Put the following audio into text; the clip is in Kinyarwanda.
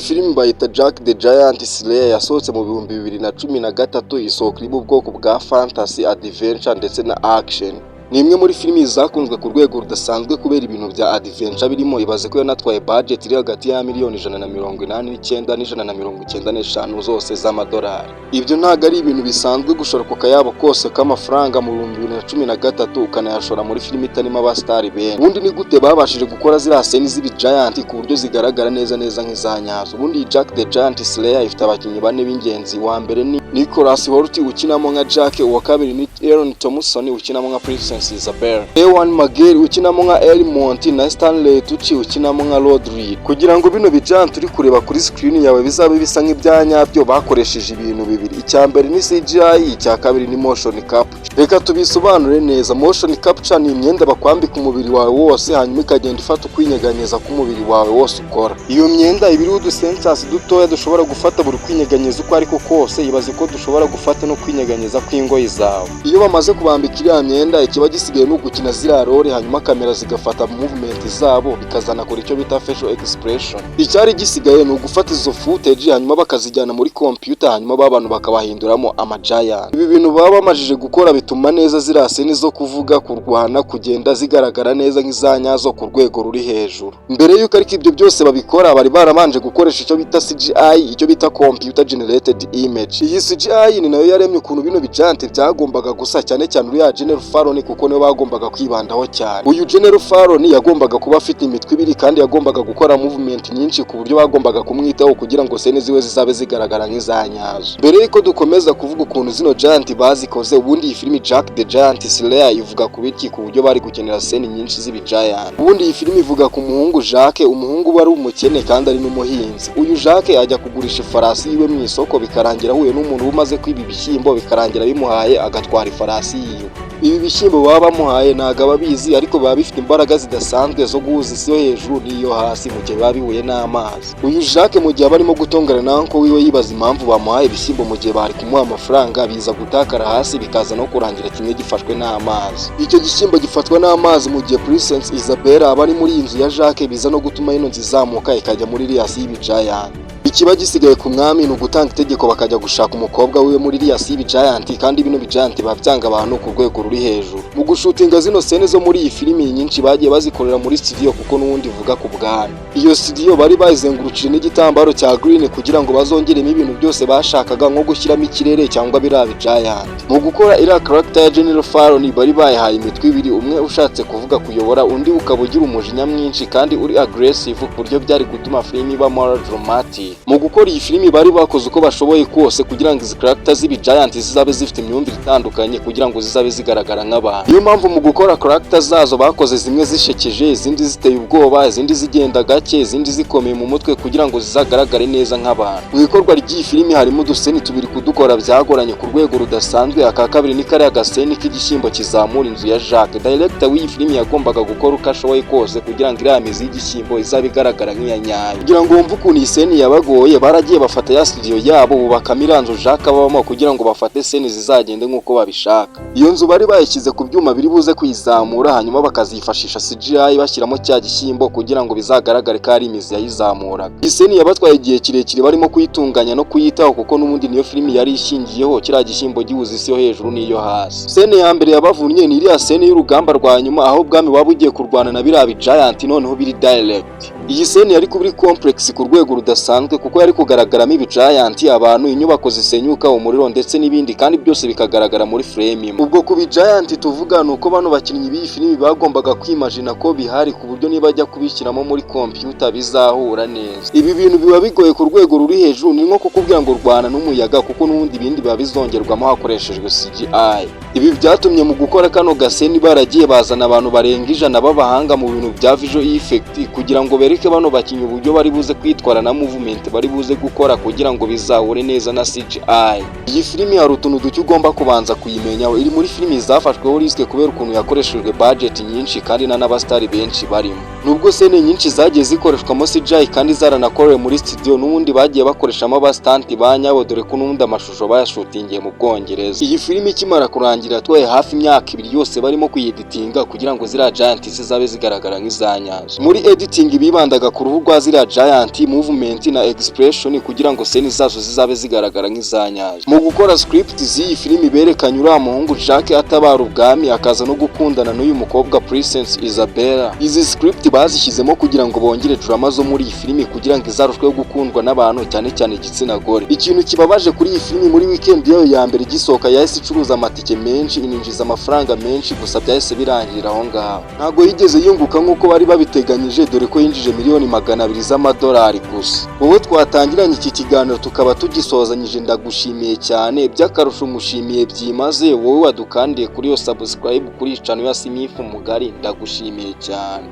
filimi bayita Jack the Giant Slayer yasohotse mu 2013 isohoka iri mu bwoko bwa fantasy, adventure ndetse na action. Ni imwe muri filimi zakunzwe ku rwego rudasanzwe kubera ibintu bya adventure birimo. Ibaze ko yanatwaye budget iri hagati ya miliyoni 189 n'N195 zose z'amadolari. Ibyo ntago ari ibintu bisanzwe gushoroka yabo kose k'amafaranga mu 2013 ukanayashora muri filimi itarimo abastari benshi. Ubundi ni gute babashije gukora ziriya scene z'ibi giant ku buryo zigaragara neza nk'izanyazo? Ubundi Jack the Giant Slayer ifite abakinnyi bane b'ingenzi. Wa mbere ni Nicholas Hoult ukinamo nka Jack, uwa kabiri ni Aaron Thompson ukinamo nka Princess Isabel, Ewan McGregor ukinamo nka Elmont na Stanley Tucci ukinamo nka Rodri. Kugira ngo bino bijant turi kureba kuri screen yawe bizabe bisa nk'ibyanyabyo, bakoresheje ibintu bibiri. Icya mbere ni CGI, icya kabiri ni motion capture. Reka tubisobanure neza. Motion capture ni imyenda bakwambika umubiri wawe wose hanyuma ikagenda ifata ukwinyeganyeza k'umubiri wawe wose ukora. Iyo myenda ibiriho udusensors dutoya dushobora gufata buri kwinyeganyeza uko ariko kose. Ibaze ko dushobora gufata no kwinyeganyeza kw'ingoyi zawe. Iyo bamaze kubambika iriya myenda, ikiba gisigaye no gukina ziriya role, hanyuma kamera zigafata movement zabo bikazana kuri icyo bita facial expression. Icyari gisigaye ni ugufata izo footage hanyuma bakazijyana muri computer, hanyuma babantu bakabahinduramo amajayant. Ibi bintu baba bamajije gukora bituma neza ziriya scene zo kuvuga, kurwana, kugenda zigaragara neza nk'izanyazo ku rwego ruri hejuru. Mbere y'uko ariko ibyo byose babikora, bari barabanje gukoresha icyo bita CGI, icyo bita computer generated image. Iyi CGI ni nayo yaremye ukuntu bino bijante byagombaga gusa, cyane cyane uriya General Fallon kuko niwe bagombaga kwibandaho cyane. Uyu General Fallon yagombaga kuba afite imitwe ibiri kandi yagombaga gukora movement nyinshi ku buryo bagombaga kumwitaho kugira ngo scene ziwe zizabe zigaragara nk'izanyazo. Mbere y'uko dukomeza kuvuga ukuntu zino giant bazikoze, ubundi iyi filimi Jack the Giant Slayer ivuga ku biki ku buryo bari gukenera scene nyinshi z'ibi giant. Ubundi iyi filimi ivuga ku muhungu Jacques, umuhungu wari umukene kandi ari n'umuhinzi. Uyu Jacques ajya kugurisha ifarasi yiwe mu isoko, bikarangira ahuye n'umuntu umaze kwiba ibishyimbo, bikarangira bimuhaye agatwara ifarasi yiwe. Ibi bishyimbo baba bamuhaye ntago ababizi, ariko baba bifite imbaraga zidasanzwe zo guhuza isi yo hejuru n'iyo hasi mu gihe biba bihuye n'amazi. Uyu Jacques mu gihe barimo gutongana na uncle wiwe yibaza impamvu bamuhaye ibishyimbo mu gihe bari kumuha amafaranga, biza gutakara hasi bikaza no kurangira kimwe gifashwe n'amazi. Icyo gishyimbo gifatwa n'amazi mu gihe Princess Isabel aba ari muri iyi nzu ya Jacques, biza no gutuma ino nzu izamuka ikajya muri iriya si y'ibi giant. Ikiba gisigaye ku mwami ni ugutanga itegeko bakajya gushaka umukobwa wiwe muri iriya si y'ibi giant, kandi bino bijant babyanga abantu ku rwego ruri hejuru. Mu gushutinga zino scene zo muri iyi filimi nyinshi bagiye bazikorera muri studio kuko n'ubundi ivuga ku bwami. Iyo studio bari bayizengurukije n'igitambaro cya green kugira ngo bazongeremo ibintu byose bashakaga, nko gushyiramo ikirere cyangwa biriya bijant. Mu gukora iriya character ya General Fallon bari bayihaye imitwe ibiri, umwe ushatse kuvuga kuyobora, undi ukaba ugira umujinya mwinshi kandi uri aggressive ku buryo byari gutuma filimi iba more dramatic. Mu gukora iyi filimi bari bakoze uko bashoboye kose kugira ngo izi character z'ibi giant zizabe zifite imyumvire itandukanye kugira ngo zizabe zigaragara nk'abantu. Niyo mpamvu mu gukora character zazo bakoze zimwe zishekeje, izindi ziteye ubwoba, izindi zigenda gake, izindi zikomeye mu mutwe kugira ngo zizagaragare neza nk'abantu. Mu ikorwa ry'iyi filimi harimo uduseni tubiri kudukora byagoranye ku rwego rudasanzwe. Aka kabiri ni kariya gaseni k'igishyimbo kizamura inzu ya Jacques. Director w'iyi filimi yagombaga gukora uko ashoboye kose kugira ngo iriya mizi y'igishyimbo izabe igaragara nk'iya nyayo. Kugira ngo wumve ukuntu iyi seni yabagoye, baragiye bafata ya studio yabo bubakamo iriya nzu Jacques abamo kugira ngo bafate seni zizagende nk'uko babishaka. Iyo nzu bari bayishyize ku byuma biri buze kuyizamura, hanyuma bakazifashisha CGI bashyiramo cya gishyimbo kugira ngo bizagaragare ko ari imizi yayizamuraga. Iyi seni yabatwaye igihe kirekire barimo kuyitunganya no kuyitaho kuko n'ubundi niyo filimi yari ishingiyeho, kiriya gishyimbo gihuza isi yo hejuru n'iyo hasi. Sene ya mbere yabavunnye ni iriya sene y'urugamba rwa nyuma, aho ubwami waba ugiye kurwana na biriya giant noneho biri direct. Iyi sene yari kubiri complex ku rwego rudasanzwe kuko yari kugaragaramo ibi giant, abantu, inyubako zisenyuka, umuriro ndetse n'ibindi, kandi byose bikagaragara muri frame imwe. Ubwo ku bi giant tuvuga nuko bano bakinnyi b'iyi filimi bagombaga kwimagina ko bihari ku buryo niba ajya kubishyiramo muri computer bizahura neza. Ibi bintu biba bigoye ku rwego ruri hejuru, ni nko kukubwira ngo rwana n'umuyaga kuko n'ubundi ibindi biba bizongerwamo hakoreshejwe CGI. Ibi byatumye mu gukora kano gaseni baragiye bazana abantu barenga 100 b'abahanga mu bintu bya visual effect kugira ngo bereke bano bakinnyi uburyo bari buze kwitwara na movement bari buze gukora kugira ngo bizahure neza na CGI. Iyi filimi hari utuntu duke ugomba kubanza kuyimenyaho. Iri muri filimi zafashweho risk kubera ukuntu yakoreshejwe budget nyinshi kandi n'abastari benshi barimo. Nubwo sene nyinshi zagiye zikoreshwamo CGI kandi zaranakorewe muri studio, n'ubundi bagiye bakoreshamo abastanti ba nyabo, dore ko n'ubundi amashusho bayashutingiye mu Bwongereza. Iyi filime ikimara kurangira yatwaye hafi imyaka 2 yose barimo kuyeditinga kugira ngo ziriya giant zizabe zigaragara nk'izanyazo. Muri editing bibandaga ku ruhu rwa ziriya giant, movement na expression kugira ngo sene zazo zizabe zigaragara nk'izanyazo. Mu gukora script z'iyi filime berekanye uriya muhungu Jack atabara ubwami akaza no gukundana n'uyu mukobwa Princess Isabella. Izi script bazishyizemo kugira ngo bongere drama zo muri iyi filime kugira ngo izarushweho gukundwa n'abantu cyane cyane igitsina gore. Ikintu kibabaje kuri iyi filime, muri weekend yayo ya mbere igisohoka yahise icuruza amatike menshi, ininjiza amafaranga menshi, gusa byahise birangirira aho ngaho. Ntago yigeze yunguka nk'uko bari babiteganyije, dore ko yinjije miliyoni 200 z'amadolari gusa. Wowe twatangiranye iki kiganiro tukaba tugisozanyije, ndagushimiye cyane by'akarusho, mushimiye byimaze wowe wadukandiye kuri yo subscribe kuri channel ya Simifu Mugari, ndagushimiye cyane.